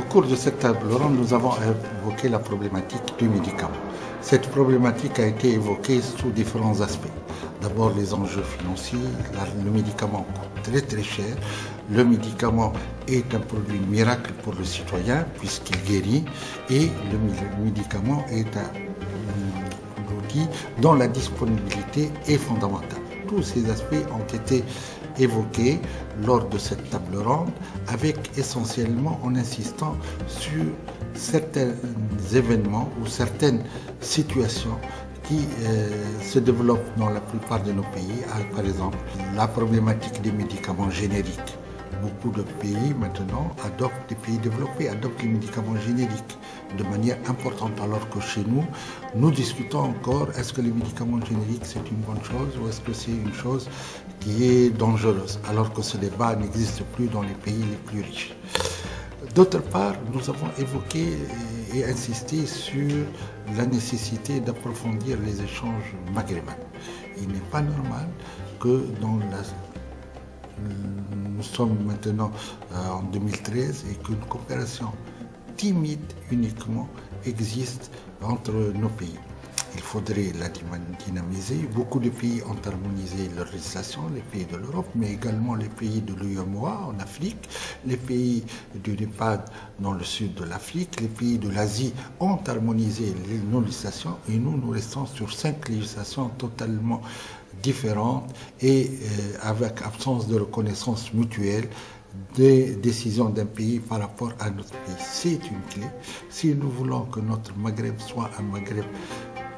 cours de cette table ronde, nous avons évoqué la problématique du médicament. Cette problématique a été évoquée sous différents aspects. D'abord, les enjeux financiers. Le médicament coûte très très cher. Le médicament est un produit miracle pour le citoyen puisqu'il guérit. Et le médicament est un outil dont la disponibilité est fondamentale. Tous ces aspects ont été évoqués lors de cette table ronde, avec essentiellement en insistant sur certains événements ou certaines situations qui se développent dans la plupart de nos pays. Par exemple, la problématique des médicaments génériques. Beaucoup de pays maintenant adoptent, des pays développés adoptent les médicaments génériques de manière importante, alors que chez nous, nous discutons encore, est-ce que les médicaments génériques c'est une bonne chose ou est-ce que c'est une chose qui est dangereuse, alors que ce débat n'existe plus dans les pays les plus riches. D'autre part, nous avons évoqué et insisté sur la nécessité d'approfondir les échanges maghrébins. Il n'est pas normal que nous sommes maintenant en 2013 et qu'une coopération timide uniquement existe entre nos pays. Il faudrait la dynamiser. Beaucoup de pays ont harmonisé leur législation, les pays de l'Europe, mais également les pays de l'UEMOA en Afrique, les pays du Népal dans le sud de l'Afrique, les pays de l'Asie ont harmonisé nos législations et nous restons sur 5 législations totalement différentes et avec absence de reconnaissance mutuelle des décisions d'un pays par rapport à notre pays. C'est une clé. Si nous voulons que notre Maghreb soit un Maghreb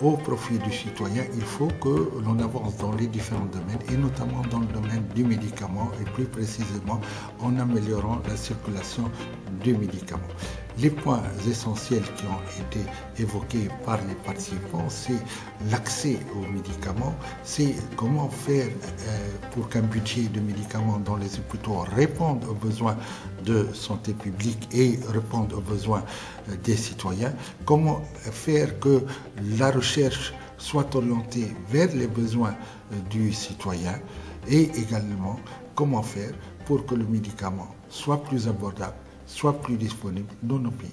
au profit du citoyen, il faut que l'on avance dans les différents domaines et notamment dans le domaine du médicament et plus précisément en améliorant la circulation du médicament. Les points essentiels qui ont été évoqués par les participants, c'est l'accès aux médicaments, c'est comment faire pour qu'un budget de médicaments dans les hôpitaux réponde aux besoins de santé publique et réponde aux besoins des citoyens, comment faire que la recherche soit orientée vers les besoins du citoyen et également comment faire pour que le médicament soit plus abordable, soit plus disponible dans nos pays.